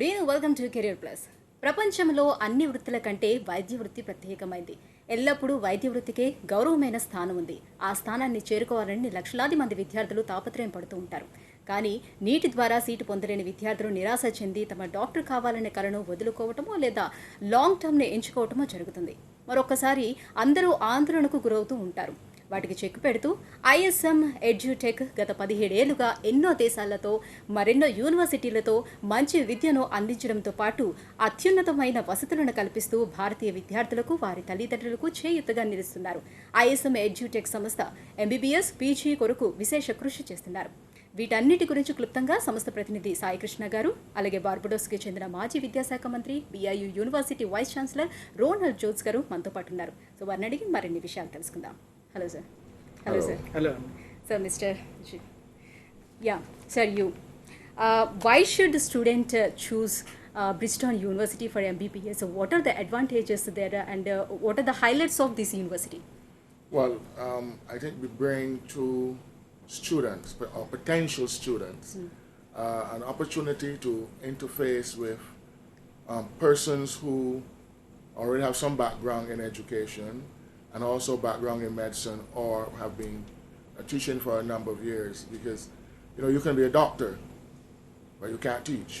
Good evening, welcome to career plus. ప్రపంచంలో అన్ని వృత్తుల కంటే వైద్య వృత్తి ప్రత్యేకమైంది. ఎల్లప్పుడూ వైద్య వృత్తికే గౌరవమైన స్థానం ఉంది. ఆ స్థానాన్ని చేరుకోవాలని లక్షలాది మంది విద్యార్థులు తాపత్రయం పడుతూ ఉంటారు. కానీ నీటి ద్వారా సీటు పొందలేని విద్యార్థులు నిరాశ చెంది తమ డాక్టర్ కావాలనే కలను వదులుకోవటమో లేదా లాంగ్ టర్మ్ని ఎంచుకోవటమో జరుగుతుంది. మరొకసారి అందరూ ఆందోళనకు గురవుతూ ఉంటారు. వాటికి చెక్ పెడుతూ ISM Edutech గత 17 ఏళ్లుగా ఎన్నో దేశాలతో మరెన్నో యూనివర్సిటీలతో మంచి విద్యను అందించడంతో పాటు అత్యున్నతమైన వసతులను కల్పిస్తూ భారతీయ విద్యార్థులకు వారి తల్లిదండ్రులకు చేయూతగా నిలుస్తున్నారు. ISM Edutech సంస్థ MBBS, PG కొరకు విశేష కృషి చేస్తున్నారు. వీటన్నిటి గురించి క్లుప్తంగా సంస్థ ప్రతినిధి సాయికృష్ణ గారు, అలాగే బార్బడోస్కి చెందిన మాజీ విద్యాశాఖ మంత్రి, BIU university vice chancellor Ronald Jones గారు మనతో పాటు ఉన్నారు. సో వారిని అడిగి మరిన్ని విషయాలు తెలుసుకుందాం. Hello, sir. Hello, sir. Hello. So, Mr. Yeah, sir, you. Why should the student choose Bristol University for MBBS? So, what are the advantages there, and what are the highlights of this university? Well, I think we bring to students, or potential students, an opportunity to interface with persons who already have some background in education and also background in medicine, or have been teaching for a number of years, because you can be a doctor but you can't teach.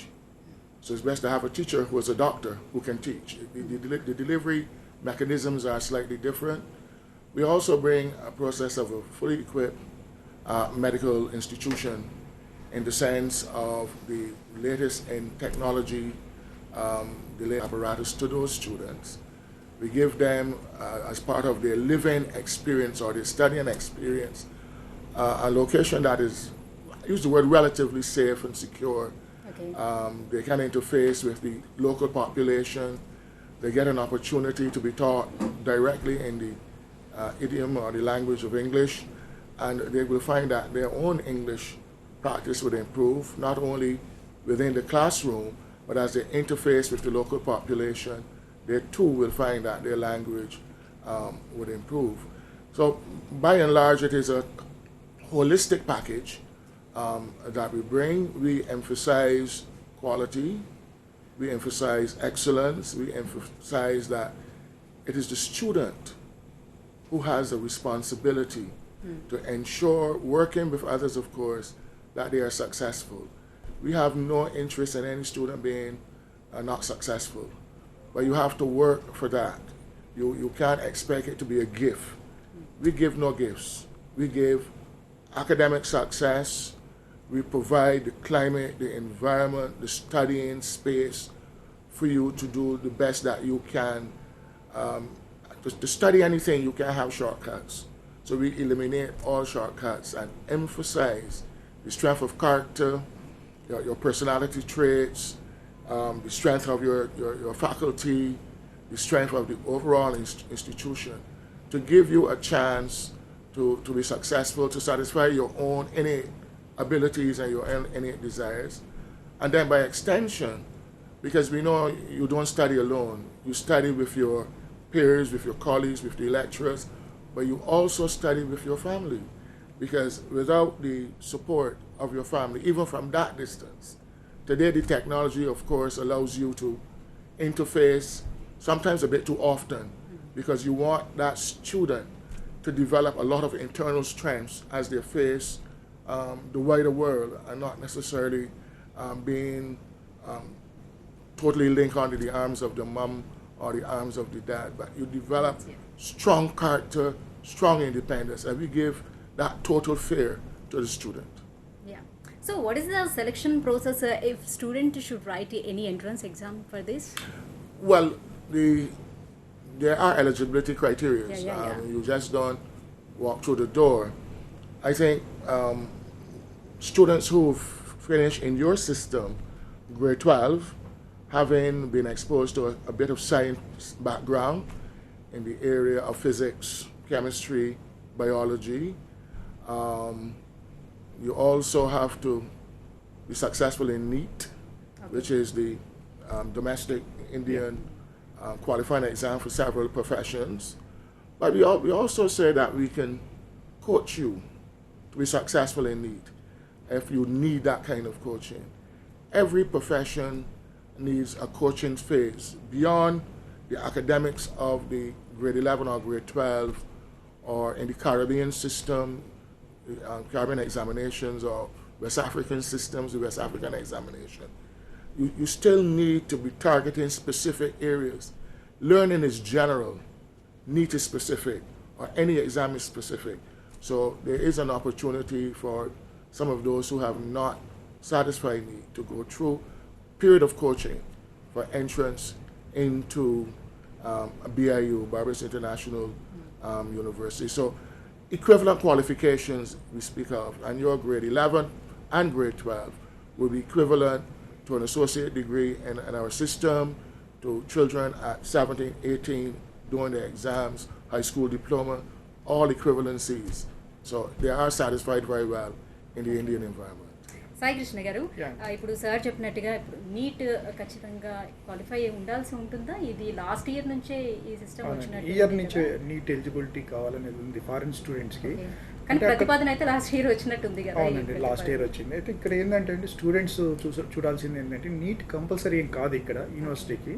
So it's best to have a teacher who is a doctor who can teach. The delivery mechanisms are slightly different. We also bring a process of a fully equipped medical institution in the sense of the latest in technology, the latest apparatus to those students. We give them, as part of their living experience or their studying experience, a location that is, I use the word, relatively safe and secure. Okay. They can interface with the local population. They get an opportunity to be taught directly in the idiom or the language of English, and they will find that their own English practice would improve, not only within the classroom, but as they interface with the local population. They too will find that their language would improve. So by and large, it is a holistic package that we bring. We emphasize quality, we emphasize excellence, we emphasize that it is the student who has a responsibility to ensure, working with others of course, that they are successful. We have no interest in any student being not successful. But you have to work for that. You can't expect it to be a gift. We give no gifts. We give academic success. We provide the climate, the environment, the studying space for you to do the best that you can. To study anything, you can't have shortcuts. So we eliminate all shortcuts and emphasize the strength of character, your personality traits, the strength of your faculty, the strength of the overall institution, to give you a chance to be successful, to satisfy your own innate abilities and your innate desires. And then by extension, because we know you don't study alone, you study with your peers, with your colleagues, with the lecturers, but you also study with your family, because without the support of your family, even from that distance, today the technology, of course, allows you to interface sometimes a bit too often, because you want that student to develop a lot of internal strengths as they face the wider world, and not necessarily being totally linked onto the arms of the mom or the arms of the dad. But you develop strong character, strong independence, and we give that total fair to the student. So what is the selection process if student should write any entrance exam for this? Well, there are eligibility criteria. You just don't walk through the door. I think students who finish in your system, grade 12, having been exposed to a bit of science background in the area of physics, chemistry, biology, you also have to be successful in NEET, which is the domestic Indian qualifying exam for several professions. But we also say that we can coach you to be successful in NEET if you need that kind of coaching. Every profession needs a coaching phase beyond the academics of the grade 11 or grade 12 or in the Caribbean system, Caribbean examinations, or West African systems, the West African examination. You still need to be targeting specific areas. Learning is general, NEET is specific, or any exam is specific. So there is an opportunity for some of those who have not satisfied NEET to go through a period of coaching for entrance into a BIU, Barbados International University. So equivalent qualifications we speak of, and your grade 11 and grade 12 will be equivalent to an associate degree in our system, to children at 17, 18 doing their exams, high school diploma, all equivalencies. So they are satisfied very well in the Indian environment. Sai Krishna గారు, ఇప్పుడు sir చెప్పినట్టుగా ఇప్పుడు neat ఖచ్చితంగా qualify ఉండాల్సి ఉంటుందా? ఇది last year నుంచే ఈ సిస్టమ్ వచ్చినట్టు ఈ ఇయర్ నుంచే నీట్ ఎలిజిబిలిటీ కావాలనేది ఉంది ఫారిన్ స్టూడెంట్స్కి. కానీ ప్రతిపాదన అయితే లాస్ట్ ఇయర్ వచ్చినట్టుంది కదా? అవునండి, లాస్ట్ ఇయర్ వచ్చింది. అయితే ఇక్కడ ఏంటంటే అండి, స్టూడెంట్స్ చూడాల్సింది ఏంటంటే నీట్ కంపల్సరీ ఏం కాదు ఇక్కడ యూనివర్సిటీకి.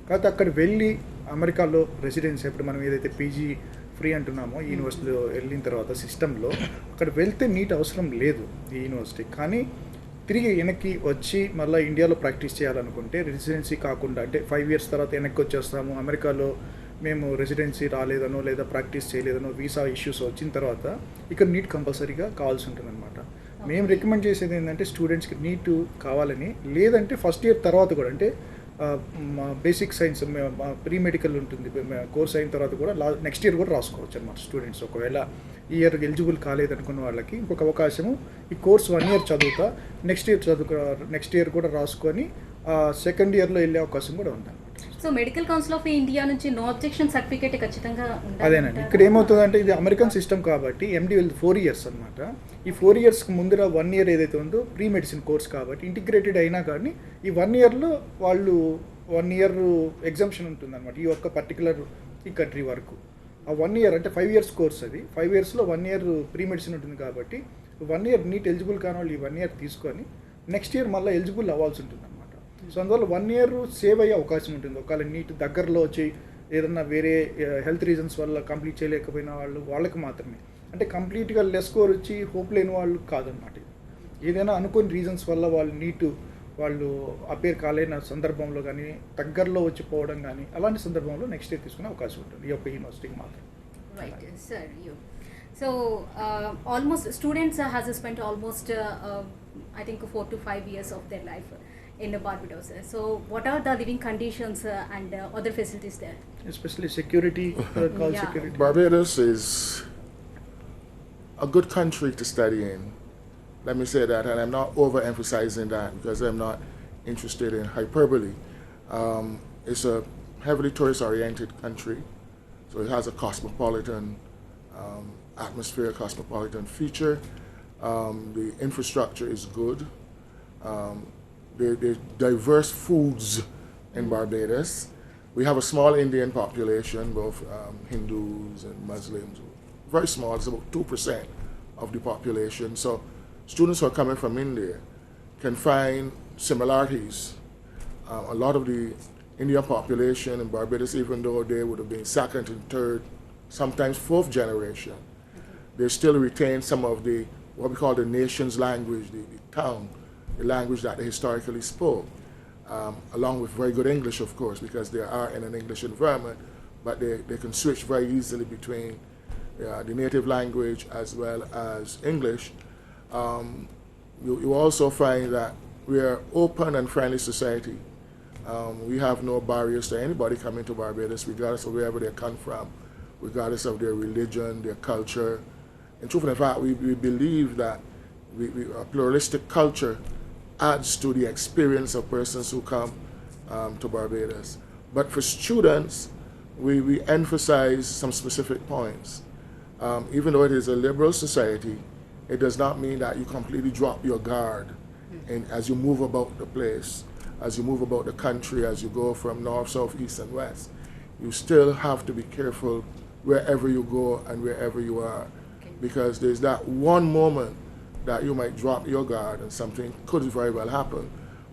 కాకపోతే అక్కడ వెళ్ళి అమెరికాలో రెసిడెన్సీ, ఇప్పుడు మనం ఏదైతే పీజీ ఫ్రీ అంటున్నామో ఈ యూనివర్సిటీలో వెళ్ళిన తర్వాత సిస్టంలో అక్కడ వెళ్తే నీట్ అవసరం లేదు ఈ యూనివర్సిటీ. కానీ తిరిగి వెనక్కి వచ్చి మళ్ళీ ఇండియాలో ప్రాక్టీస్ చేయాలనుకుంటే రెసిడెన్సీ కాకుండా, అంటే 5 years తర్వాత వెనక్కి వచ్చేస్తాము, అమెరికాలో మేము రెసిడెన్సీ రాలేదనో లేదా ప్రాక్టీస్ చేయలేదనో వీసా ఇష్యూస్ వచ్చిన తర్వాత ఇక్కడ నీట్ కంపల్సరీగా కావాల్సి ఉంటుందన్నమాట. మేము రికమెండ్ చేసేది ఏంటంటే స్టూడెంట్స్కి నీట్ కావాలని, లేదంటే ఫస్ట్ ఇయర్ తర్వాత కూడా, అంటే బేసిక్ సైన్స్ ప్రీ మెడికల్ ఉంటుంది కోర్స్ అయిన తర్వాత కూడా నెక్స్ట్ ఇయర్ కూడా రాసుకోవచ్చు అన్నమాట స్టూడెంట్స్. ఒకవేళ ఈ ఇయర్ ఎలిజిబుల్ కాలేదనుకున్న వాళ్ళకి ఇంకొక అవకాశము, ఈ కోర్స్ 1 year చదువుతా నెక్స్ట్ ఇయర్ కూడా రాసుకొని సెకండ్ ఇయర్లో వెళ్ళే అవకాశం కూడా ఉంది. So medical council of India నుంచి నో అబ్జెక్షన్ సర్టిఫికేట్ ఖచ్చితంగా ఉండాలి. అదేనండి, ఇక్కడ ఏమవుతుందంటే ఇది అమెరికన్ సిస్టమ్ కాబట్టి ఎండి 4 years అనమాట. ఈ 4 yearsకి ముందర 1 year ఏదైతే ఉందో ప్రీ మెడిసిన్ కోర్స్ కాబట్టి ఇంటిగ్రేటెడ్ అయినా కానీ ఈ 1 yearలో వాళ్ళు 1 year ఎగ్జామ్షన్ ఉంటుందన్నమాట ఈ ఒక్క పర్టికులర్ ఈ కంట్రీ వరకు. ఆ 1 year అంటే 5 years కోర్స్, అది 5 yearsలో 1 year ప్రీ మెడిసిన్ ఉంటుంది కాబట్టి 1 year నీట్ ఎలిజిబుల్ కాని వాళ్ళు ఈ 1 year తీసుకొని నెక్స్ట్ ఇయర్ మళ్ళీ ఎలిజిబుల్ అవ్వాల్సి ఉంటుంది అనమాట. సో అందువల్ల 1 year సేవ్ అయ్యే అవకాశం ఉంటుంది. ఒకవేళ నీట్ దగ్గరలో వచ్చి ఏదన్నా వేరే హెల్త్ రీజన్స్ వల్ల కంప్లీట్ చేయలేకపోయిన వాళ్ళకి మాత్రమే, అంటే కంప్లీట్గా లెస్ స్కోర్ వచ్చి హోప్ లేని వాళ్ళు కాదనమాట. ఏదైనా అనుకోని రీజన్స్ వల్ల వాళ్ళు అపేర్ కాలేని సందర్భంలో కానీ దగ్గరలో వచ్చి పోవడం కానీ అలాంటి సందర్భంలో నెక్స్ట్ ఇయర్ తీసుకునే అవకాశం ఉంటుంది ఈ యొక్క యూనివర్సిటీకి మాత్రం. Right sir. So almost students has spent almost I think 4 to 5 years of their life in Barbados. So what are the living conditions and other facilities there? Especially security, security. Barbados is a good country to study in. Let me say that, and I'm not overemphasizing that because I'm not interested in hyperbole. It's a heavily tourist-oriented country, so it has a cosmopolitan atmosphere, cosmopolitan feature. The infrastructure is good. There are diverse foods in Barbados. We have a small Indian population, both Hindus and Muslims. Very small, it's about 2% of the population. So students who are coming from India can find similarities. A lot of the Indian population in Barbados, even though they would have been second and third, sometimes fourth generation, they still retain some of the what we call the nation's language, the tongue, the language that they historically spoke, along with very good English, of course, because they are in an English environment, but they can switch very easily between the native language as well as English. You also find that we are open and friendly society. We have no barriers to anybody coming to Barbados, regardless of wherever they come from, regardless of their religion, their culture. In truth and fact, we believe that a pluralistic culture adds to the experience of persons who come to Barbados. But for students, we emphasize some specific points. Even though it is a liberal society, it does not mean that you completely drop your guard as you move about the place, as you move about the country, as you go from north, south, east, and west. You still have to be careful wherever you go and wherever you are. Because there's that one moment that you might drop your guard and something could very well happen.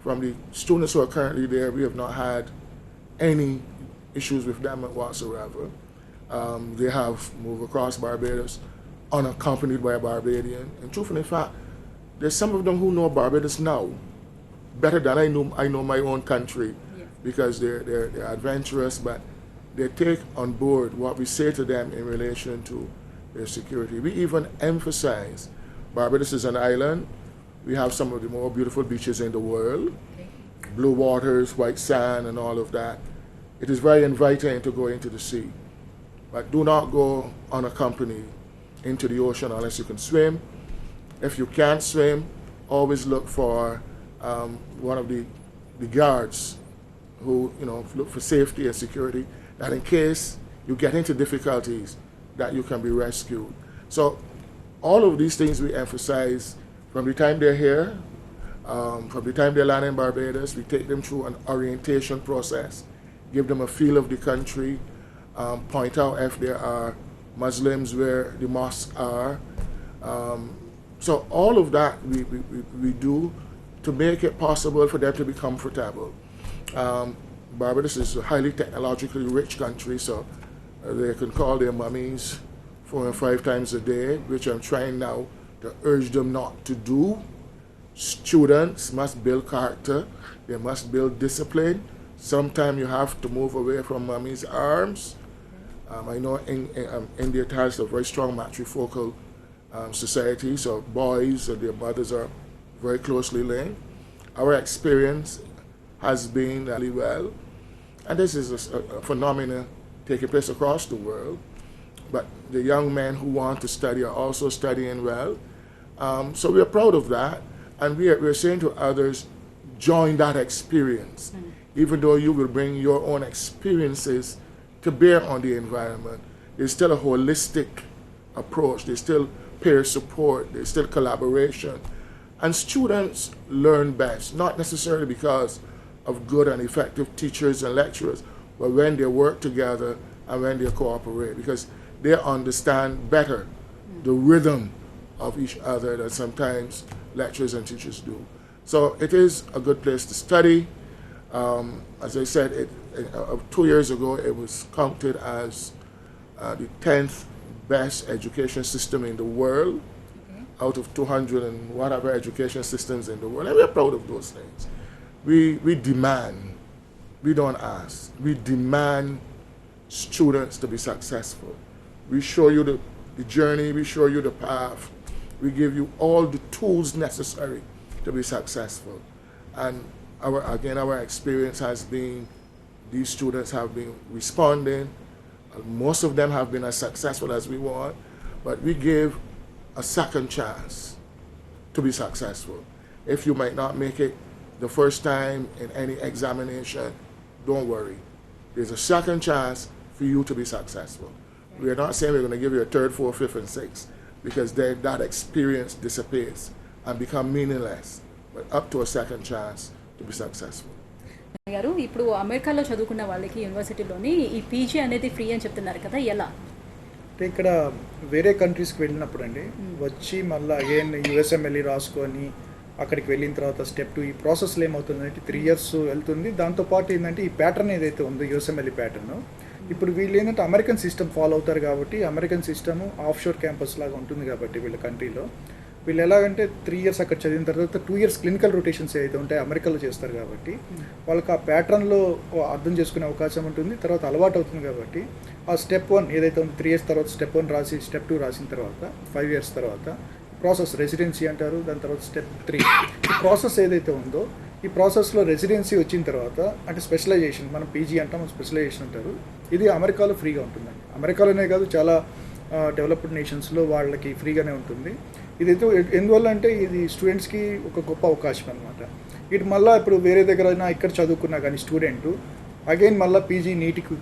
from the students who are currently there, we have not had any issues with them whatsoever. They have moved across Barbados unaccompanied by a Barbadian. And truth in fact, there's some of them who know Barbados now better than I know my own country, because they're adventurous, but they take on board what we say to them in relation to their security. We even emphasize Barbados is an island. We have some of the more beautiful beaches in the world, blue waters, white sand, and all of that. It is very inviting to go into the sea, but do not go unaccompanied into the ocean unless you can swim. If you can't swim, always look for one of the guards who look for safety and security, that in case you get into difficulties, that you can be rescued. So all of these things we emphasize from the time they're here, from the time they land in Barbados. We take them through an orientation process, give them a feel of the country, point out if there are Muslims where the mosques are. So all of that we do to make it possible for them to be comfortable. Barbados is a highly technologically rich country, so they can call their mummies 4 and 5 times a day, which I'm trying now to urge them not to do. Students must build character, they must build discipline. Sometimes you have to move away from mommy's arms. I know India has a very strong matrifocal society, so boys and their mothers are very closely linked. Our experience has been really well, and this is a phenomenon taking place across the world. But the young men who want to study are also studying well. So we are proud of that, and we're saying to others, join that experience. Even though you will bring your own experiences to bear on the environment, there's still a holistic approach, there's still peer support, there's still collaboration. And students learn best, not necessarily because of good and effective teachers and lecturers, but when they work together and when they cooperate, because they understand better the rhythm of each other than sometimes lecturers and teachers do. So it is a good place to study. As I said, 2 years ago, it was counted as the 10th best education system in the world, out of 200 and whatever education systems in the world. And we're proud of those things. We demand, we don't ask, we demand students to be successful. We show you the journey, we show you the path, we give you all the tools necessary to be successful. And our experience has been, these students have been responding. Most of them have been as successful as we want, but we give a second chance to be successful. If you might not make it the first time in any examination, don't worry. There's a second chance for you to be successful. We are not saying we're going to give you a 3rd, 4th, 5th, and 6th, because then that experience dissipates and become meaningless, but up to a second chance to be successful. గారు ఇప్పుడు అమెరికాలో చదువుకున్న వాళ్ళకి యూనివర్సిటీలోని ఈ PG అనేది free అని చెప్తున్నారు కదా, ఎలా? అంటే ఇక్కడ వేరే కంట్రీస్కి వెళ్ళినప్పుడు అండి వచ్చి మళ్ళీ అగైన్ యూఎస్ఎం వెళ్ళి రాసుకొని అక్కడికి వెళ్ళిన తర్వాత స్టెప్ 2 ఈ ప్రాసెస్లో ఏమవుతుందంటే 3 years వెళ్తుంది. దాంతోపాటు ఏంటంటే ఈ ప్యాటర్న్ ఏదైతే ఉందో యూఎస్ఎంఎల్ఈ ప్యాటర్న్, ఇప్పుడు వీళ్ళు ఏంటంటే అమెరికన్ సిస్టమ్ ఫాలో అవుతారు కాబట్టి అమెరికన్ సిస్టమ్ ఆఫ్షోర్ క్యాంపస్ లాగా ఉంటుంది కాబట్టి వీళ్ళ కంట్రీలో వీళ్ళు ఎలాగంటే 3 years అక్కడ చదివిన తర్వాత 2 years క్లినికల్ రొటేషన్స్ ఏదైతే ఉంటాయి అమెరికాలో చేస్తారు కాబట్టి వాళ్ళకి ఆ ప్యాటర్న్లో అర్థం చేసుకునే అవకాశం ఉంటుంది. తర్వాత అలవాటు అవుతుంది కాబట్టి ఆ స్టెప్ 1 ఏదైతే ఉందో 3 years తర్వాత స్టెప్ 1 రాసి స్టెప్ 2 రాసిన తర్వాత 5 years తర్వాత ప్రాసెస్ రెసిడెన్సీ అంటారు. దాని తర్వాత స్టెప్ 3 ఈ ప్రాసెస్ ఏదైతే ఉందో ఈ ప్రాసెస్లో రెసిడెన్సీ వచ్చిన తర్వాత అంటే స్పెషలైజేషన్, మనం పీజీ అంటాం, స్పెషలైజేషన్ అంటారు. ఇది అమెరికాలో ఫ్రీగా ఉంటుందండి. అమెరికాలోనే కాదు చాలా డెవలప్డ్ నేషన్స్లో వాళ్ళకి ఫ్రీగానే ఉంటుంది. ఇదైతే ఎందువల్ల అంటే ఇది స్టూడెంట్స్కి ఒక గొప్ప అవకాశం అనమాట. ఇటు మళ్ళీ ఇప్పుడు వేరే దగ్గర ఇక్కడ చదువుకున్నా కానీ స్టూడెంట్ అగైన్ మళ్ళీ పీజీ నీట్కి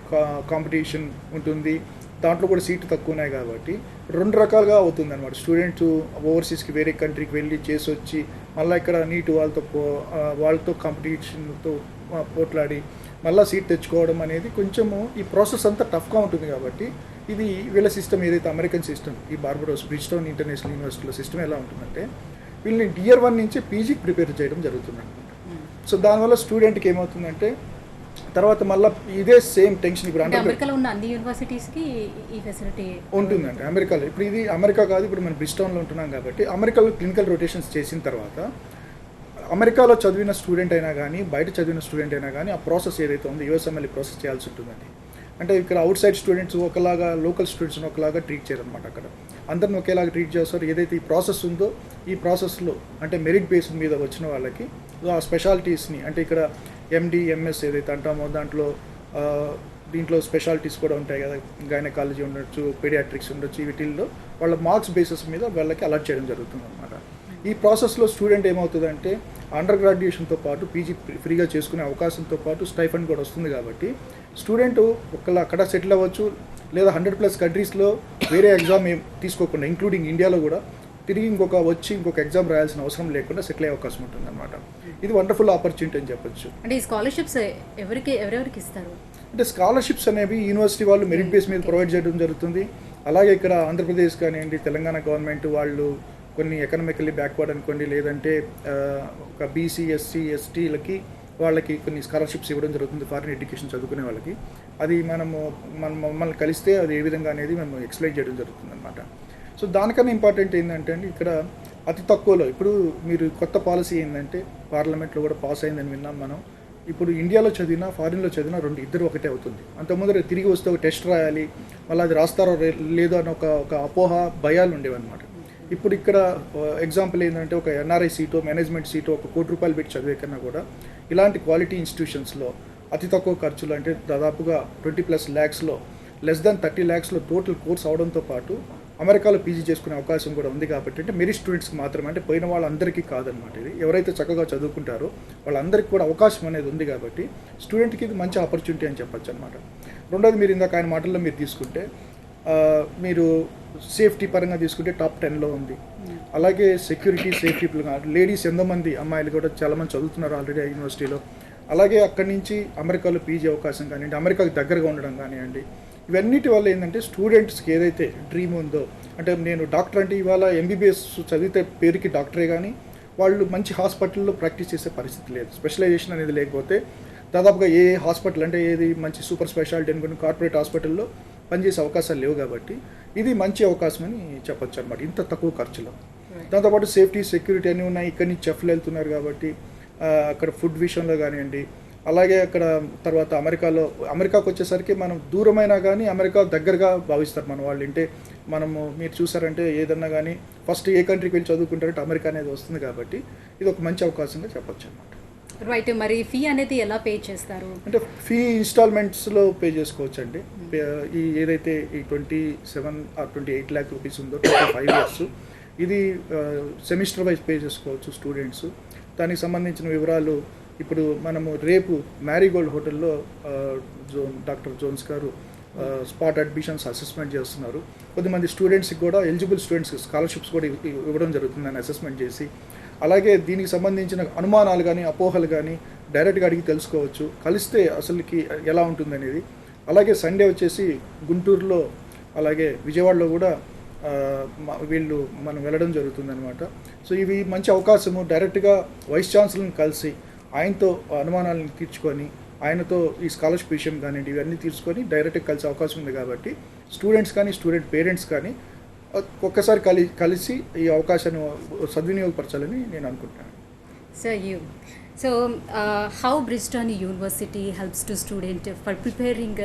కాంపిటీషన్ ఉంటుంది, దాంట్లో కూడా సీట్లు తక్కువ ఉన్నాయి కాబట్టి 2 రకాలుగా అవుతుంది అనమాట. స్టూడెంట్స్ ఓవర్సీస్కి వేరే కంట్రీకి వెళ్ళి చేసి వచ్చి మళ్ళీ ఇక్కడ నీట్ వాళ్ళతో కాంపిటీషన్తో పోట్లాడి మళ్ళీ సీట్ తెచ్చుకోవడం అనేది కొంచెము ఈ ప్రాసెస్ అంతా టఫ్గా ఉంటుంది. కాబట్టి ఇది వీళ్ళ సిస్టమ్ ఏదైతే అమెరికన్ సిస్టమ్, ఈ బార్బడోస్ బ్రిడ్జ్టౌన్ ఇంటర్నేషనల్ యూనివర్సిటీలో సిస్టమ్ ఎలా ఉంటుందంటే వీళ్ళని Tier 1 నుంచి పీజీకి ప్రిపేర్ చేయడం జరుగుతుంది అనమాట. సో దానివల్ల స్టూడెంట్కి ఏమవుతుందంటే తర్వాత మళ్ళీ ఇదే సేమ్ టెన్షన్ ఇప్పుడు అంటే అండర్ అమెరికాలో ఉన్న అన్ని యూనివర్సిటీస్కి ఈ ఫెసిలిటీ ఉంటుందండి. అమెరికాలో ఇప్పుడు ఇది అమెరికా కాదు, ఇప్పుడు మనం బ్రిస్టోన్లో ఉంటున్నాం కాబట్టి అమెరికాలో క్లినికల్ రొటేషన్స్ చేసిన తర్వాత అమెరికాలో చదివిన స్టూడెంట్ అయినా కానీ బయట చదివిన స్టూడెంట్ అయినా కానీ ఆ ప్రాసెస్ ఏదైతే ఉందో యూఎస్ఎంఎల్ ప్రాసెస్ చేయాల్సి ఉంటుందండి. అంటే ఇక్కడ అవుట్ సైడ్ స్టూడెంట్స్ ఒకలాగా, లోకల్ స్టూడెంట్స్ని ఒకలాగా ట్రీట్ చేయరనమాట. అక్కడ అందరిని ఒకేలాగా ట్రీట్ చేస్తారు. ఏదైతే ఈ ప్రాసెస్ ఉందో ఈ ప్రాసెస్లో అంటే మెరిట్ బేస్ మీద వచ్చిన వాళ్ళకి ఆ స్పెషాలిటీస్ని అంటే ఇక్కడ ఎండి ఎంఎస్ ఏదైతే అంటామో దాంట్లో దీంట్లో స్పెషాలిటీస్ కూడా ఉంటాయి కదా, గైనకాలజీ ఉండొచ్చు, పీడియాట్రిక్స్ ఉండొచ్చు, వీటిల్లో వాళ్ళ మార్క్స్ బేసిస్ మీద వాళ్ళకి అలాట్ చేయడం జరుగుతుంది అనమాట. ఈ ప్రాసెస్లో స్టూడెంట్ ఏమవుతుందంటే అండర్ గ్రాడ్యుయేషన్తో పాటు పీజీ ఫ్రీగా చేసుకునే అవకాశంతో పాటు స్టైఫండ్ కూడా వస్తుంది. కాబట్టి స్టూడెంట్ ఒకళ్ళు అక్కడ సెటిల్ అవ్వచ్చు, లేదా 100+ కంట్రీస్లో వేరే ఎగ్జామ్ ఏం తీసుకోకుండా ఇంక్లూడింగ్ ఇండియాలో కూడా తిరిగి ఇంకొక ఎగ్జామ్ రాయాల్సిన అవసరం లేకుండా సెటిల్ అయ్యే అవకాశం ఉంటుంది అనమాట. ఇది వండర్ఫుల్ ఆపర్చునిటీ అని చెప్పొచ్చు. అంటే ఈ స్కాలర్షిప్స్ ఎవరెవరికి ఇస్తారు? అంటే స్కాలర్షిప్స్ అనేవి యూనివర్సిటీ వాళ్ళు మెరిట్ బేస్ మీద ప్రొవైడ్ చేయడం జరుగుతుంది. అలాగే ఇక్కడ ఆంధ్రప్రదేశ్ కానివ్వండి, తెలంగాణ గవర్నమెంట్ వాళ్ళు కొన్ని ఎకనామికల్లీ బ్యాక్వర్డ్ అనుకోండి, లేదంటే ఒక బీసీ ఎస్సీ ఎస్టీలకి వాళ్ళకి కొన్ని స్కాలర్షిప్స్ ఇవ్వడం జరుగుతుంది ఫారిన్ ఎడ్యుకేషన్ చదువుకునే వాళ్ళకి. అది మమ్మల్ని కలిస్తే అది ఏ విధంగా అనేది మేము ఎక్స్ప్లెయిన్ చేయడం జరుగుతుంది అనమాట. సో దానికన్నా ఇంపార్టెంట్ ఏంటంటే అండి ఇక్కడ అతి తక్కువలో ఇప్పుడు మీరు కొత్త పాలసీ ఏంటంటే పార్లమెంట్లో కూడా పాస్ అయిందని విన్నాం మనం. ఇప్పుడు ఇండియాలో చదివినా ఫారిన్లో చదివినా ఇద్దరు ఒకటే అవుతుంది. అంతకుముందు తిరిగి వస్తే ఒక టెస్ట్ రాయాలి, మళ్ళీ అది రాస్తారో లేదో అని ఒక అపోహ భయాలు ఉండేవన్నమాట. ఇప్పుడు ఇక్కడ ఎగ్జాంపుల్ ఏంటంటే ఒక ఎన్ఆర్ఐ సీటో మేనేజ్మెంట్ సీటో ఒక ₹1 కోటి పెట్టి చదివే కన్నా కూడా ఇలాంటి క్వాలిటీ ఇన్స్టిట్యూషన్స్లో అతి తక్కువ ఖర్చులు అంటే దాదాపుగా 20+ lakhsలో లెస్ దాన్ 30 lakhsలో టోటల్ కోర్స్ అవడంతో పాటు అమెరికాలో పీజీ చేసుకునే అవకాశం కూడా ఉంది. కాబట్టి అంటే మెరిట్ స్టూడెంట్స్కి మాత్రమే, అంటే పోయిన వాళ్ళందరికీ కాదనమాట. ఇది ఎవరైతే చక్కగా చదువుకుంటారో వాళ్ళందరికీ కూడా అవకాశం అనేది ఉంది. కాబట్టి స్టూడెంట్కి ఇది మంచి ఆపర్చునిటీ అని చెప్పొచ్చు అనమాట. రెండోది మీరు ఇందాక ఆయన మాటల్లో మీరు తీసుకుంటే మీరు సేఫ్టీ పరంగా తీసుకుంటే టాప్ 10లో ఉంది. అలాగే సెక్యూరిటీ సేఫ్టీ లేడీస్ ఎంతోమంది అమ్మాయిలు కూడా చాలామంది చదువుతున్నారు ఆల్రెడీ ఆ యూనివర్సిటీలో. అలాగే అక్కడి నుంచి అమెరికాలో పీజీ అవకాశం కానివ్వండి, అమెరికాకి దగ్గరగా ఉండడం కానివ్వండి, ఇవన్నిటి వల్ల ఏంటంటే స్టూడెంట్స్కి ఏదైతే డ్రీమ్ ఉందో అంటే నేను డాక్టర్ అంటే ఇవాళ ఎంబీబీఎస్ చదివితే పేరుకి డాక్టరే కానీ వాళ్ళు మంచి హాస్పిటల్లో ప్రాక్టీస్ చేసే పరిస్థితి లేదు. స్పెషలైజేషన్ అనేది లేకపోతే దాదాపుగా ఏ హాస్పిటల్ అంటే ఏది మంచి సూపర్ స్పెషాలిటీ అనుకుని కార్పొరేట్ హాస్పిటల్లో పనిచేసే అవకాశాలు లేవు. కాబట్టి ఇది మంచి అవకాశం అని చెప్పొచ్చు అనమాట ఇంత తక్కువ ఖర్చులో. దాంతోపాటు సేఫ్టీ సెక్యూరిటీ అన్నీ ఉన్నాయి. ఇక్కడి నుంచి చెఫ్లు వెళ్తున్నారు కాబట్టి అక్కడ ఫుడ్ విషయంలో కానివ్వండి, అలాగే అక్కడ తర్వాత అమెరికాకు వచ్చేసరికి మనం దూరమైనా కానీ అమెరికా దగ్గరగా భావిస్తారు మన వాళ్ళు. అంటే మీరు చూసారంటే ఏదన్నా కానీ ఫస్ట్ ఏ కంట్రీకి వెళ్ళి చదువుకుంటారంటే అమెరికా అనేది వస్తుంది. కాబట్టి ఇది ఒక మంచి అవకాశంగా చెప్పొచ్చు అనమాట. రైట్. మరి ఫీ అనేది ఎలా పే చేస్తారు? అంటే ఫీ ఇన్స్టాల్మెంట్స్లో పే చేసుకోవచ్చు అండి. ఈ ఏదైతే ఈ 27 or 28 lakh రూపీస్ ఉందో 5 years ఇది సెమిస్టర్ వైజ్ పే చేసుకోవచ్చు స్టూడెంట్స్. దానికి సంబంధించిన వివరాలు ఇప్పుడు మనము రేపు మ్యారీగోల్డ్ హోటల్లో డాక్టర్ జోన్స్ గారు స్పాట్ అడ్మిషన్స్ అసెస్మెంట్ చేస్తున్నారు. కొద్దిమంది స్టూడెంట్స్కి కూడా ఎలిజిబుల్ స్టూడెంట్స్కి స్కాలర్షిప్స్ కూడా ఇవ్వడం జరుగుతుందని అసెస్మెంట్ చేసి, అలాగే దీనికి సంబంధించిన అనుమానాలు కానీ అపోహలు కానీ డైరెక్ట్గా అడిగి తెలుసుకోవచ్చు. కలిస్తే అసలుకి ఎలా ఉంటుందనేది. అలాగే సండే వచ్చేసి గుంటూరులో అలాగే విజయవాడలో కూడా మనం వెళ్ళడం జరుగుతుందన్నమాట. సో ఇవి మంచి అవకాశము. డైరెక్ట్గా వైస్ ఛాన్సలర్ని కలిసి ఆయనతో అనుమానాలను తీర్చుకొని ఆయనతో ఈ స్కాలర్షిప్ విషయం కానివ్వండి ఇవన్నీ తీసుకొని డైరెక్ట్గా కలిసే అవకాశం ఉంది. కాబట్టి స్టూడెంట్స్ కానీ స్టూడెంట్ పేరెంట్స్ కానీ ఒక్కసారి కలిసి ఈ అవకాశాన్ని సద్వినియోగపరచాలని నేను అనుకుంటున్నాను. So how Bristol University helps to student for preparing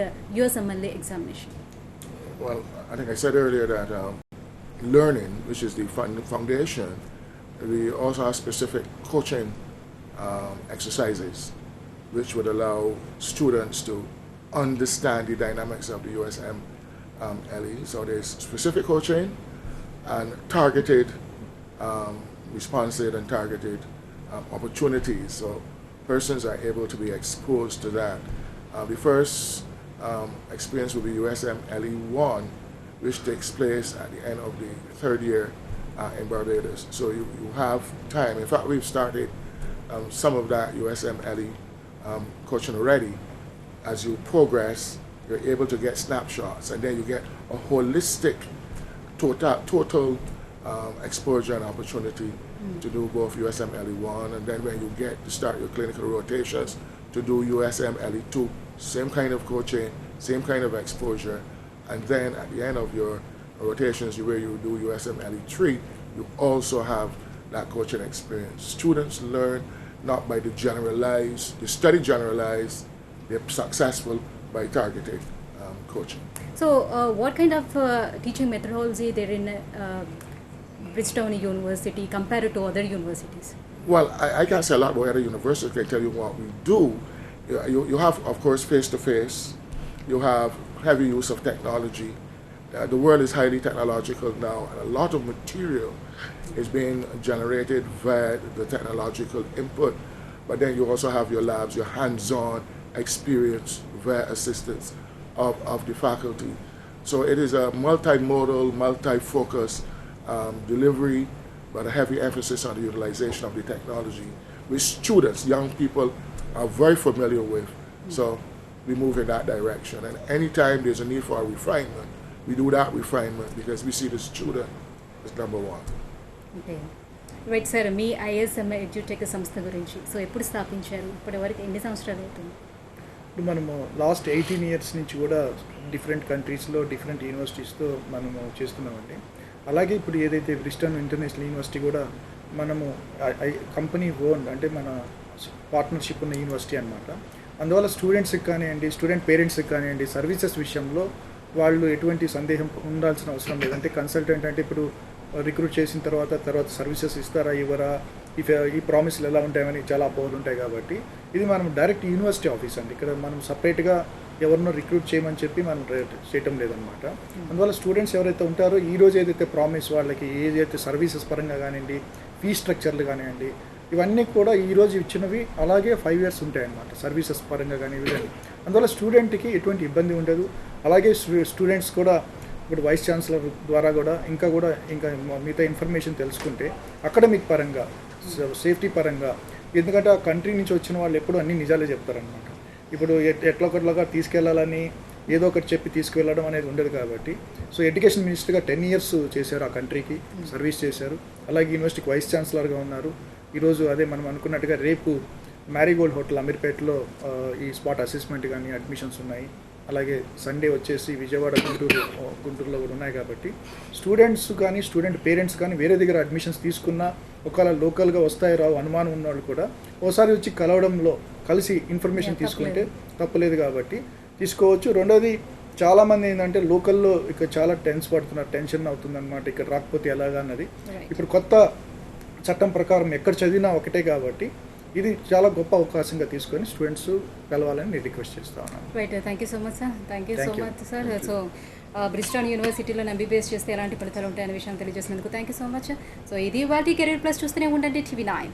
USMLA examination? Well, I think I said earlier that learning, which is the foundation, we also have specific coaching exercises which would allow students to understand the dynamics of the USMLE. So there's specific coaching and targeted, responsive and targeted opportunities. So persons are able to be exposed to that. The first experience will be USMLE 1, which takes place at the end of the 3rd year in Barbados. So you have time. In fact, we've started some of that USMLE coaching already. As you progress, you're able to get snapshots, and then you get a holistic, total exposure and opportunity to do both USM LE1, and then when you get to start your clinical rotations, to do USM LE2, same kind of coaching, same kind of exposure, and then at the end of your rotations where you do USM LE3, you also have that coaching experience. Students learn not by the generalized, they study generalized, they're successful by targeted coaching. So, what kind of teaching methodology there in Bridgetown University compared to other universities? Well, I can't say a lot about other universities. I can tell you what we do. You have, of course, face-to-face. You have heavy use of technology. The world is highly technological now, and a lot of material is being generated via the technological input. But then you also have your labs, your hands-on experience via assistance of the faculty. So it is a multimodal, multi-focus delivery, but a heavy emphasis on the utilization of the technology, which students, young people, are very familiar with. So we move in that direction. And anytime there's a need for a refinement, we do that refinement because we see the student as number one. Okay. Right sir, మీ ISM Edutech సంస్థ గురించి so ఎప్పుడు స్థాపించారు, ఇప్పటి వరకు ఎన్ని సంవత్సరాలు అవుతుంది? ఇప్పుడు మనము లాస్ట్ 18 years నుంచి కూడా డిఫరెంట్ కంట్రీస్లో డిఫరెంట్ యూనివర్సిటీస్తో మనము చేస్తున్నామండి. అలాగే ఇప్పుడు ఏదైతే బ్రిస్టన్ ఇంటర్నేషనల్ యూనివర్సిటీ కూడా మనము కంపెనీ ఓన్ అంటే మన పార్ట్నర్షిప్ ఉన్న యూనివర్సిటీ అనమాట. అందువల్ల స్టూడెంట్స్కి కానివ్వండి, స్టూడెంట్ పేరెంట్స్కి కానివ్వండి, సర్వీసెస్ విషయంలో వాళ్ళు ఎటువంటి సందేహం ఉండాల్సిన అవసరం లేదు. అంటే కన్సల్టెంట్ అంటే ఇప్పుడు రిక్రూట్ చేసిన తర్వాత సర్వీసెస్ ఇస్తారా ఇవ్వరా, ఈ ప్రామిస్లు ఎలా ఉంటాయని చాలా అపోహలు ఉంటాయి. కాబట్టి ఇది మనం డైరెక్ట్ యూనివర్సిటీ ఆఫీస్ అండి. ఇక్కడ మనం సపరేట్గా ఎవరినో రిక్రూట్ చేయమని చెప్పి మనం చేయటం లేదనమాట. అందువల్ల స్టూడెంట్స్ ఎవరైతే ఉంటారో ఈరోజు ఏదైతే ప్రామిస్ వాళ్ళకి ఏదైతే సర్వీసెస్ పరంగా కానివ్వండి, ఫీ స్ట్రక్చర్లు కానివ్వండి, ఇవన్నీ కూడా ఈరోజు ఇచ్చినవి అలాగే 5 years ఉంటాయన్నమాట సర్వీసెస్ పరంగా కానీ ఇవన్నీ. అందువల్ల స్టూడెంట్కి ఎటువంటి ఇబ్బంది ఉండదు. అలాగే స్టూడెంట్స్ కూడా ఇప్పుడు వైస్ ఛాన్సలర్ ద్వారా కూడా ఇంకా మిగతా ఇన్ఫర్మేషన్ తెలుసుకుంటే అకాడమిక్ పరంగా, సేఫ్టీ పరంగా, ఎందుకంటే ఆ కంట్రీ నుంచి వచ్చిన వాళ్ళు ఎప్పుడు అన్ని నిజాలే చెప్తారనమాట. ఇప్పుడు ఎట్లొకట్లాగా తీసుకెళ్లాలని ఏదో ఒకటి చెప్పి తీసుకువెళ్ళడం అనేది ఉండదు. కాబట్టి సో ఎడ్యుకేషన్ మినిస్టర్గా 10 years చేశారు, ఆ కంట్రీకి సర్వీస్ చేశారు. అలాగే యూనివర్సిటీకి వైస్ ఛాన్సలర్గా ఉన్నారు. ఈరోజు అదే మనం అనుకున్నట్టుగా రేపు మ్యారీగోల్డ్ హోటల్ అమీర్పేటలో ఈ స్పాట్ అసెస్మెంట్ కానీ అడ్మిషన్స్ ఉన్నాయి. అలాగే సండే వచ్చేసి విజయవాడ, గుంటూరులో కూడా ఉన్నాయి. కాబట్టి స్టూడెంట్స్ కానీ స్టూడెంట్ పేరెంట్స్ కానీ వేరే దగ్గర అడ్మిషన్స్ తీసుకున్నా ఒకవేళ లోకల్గా వస్తాయి రావు అనుమానం ఉన్నవాళ్ళు కూడా ఒకసారి వచ్చి కలిసి ఇన్ఫర్మేషన్ తీసుకుంటే తప్పలేదు. కాబట్టి తీసుకోవచ్చు. రెండోది చాలామంది ఏంటంటే లోకల్లో ఇక్కడ చాలా టెన్షన్ అవుతుందన్నమాట, ఇక్కడ రాకపోతే ఎలాగా అన్నది. ఇప్పుడు కొత్త చట్టం ప్రకారం ఎక్కడ చదివినా ఒకటే. కాబట్టి ఇది చాలా గొప్ప అవకాశంగా తీసుకొని స్టూడెంట్స్ కలవాలని నేను రిక్వెస్ట్ చేస్తా ఉన్నాను. Right, thank you so much sir. Thank you so much sir. So బ్రిస్టన్ యూనివర్సిటీలో MBBS చేస్తే ఎలాంటి ఫలితాలు ఉంటాయనే విషయం తెలియజేసినందుకు thank you so much. So ఇది వాటి కెరీర్ ప్లస్ చూస్తూనే ఉండండి TV9.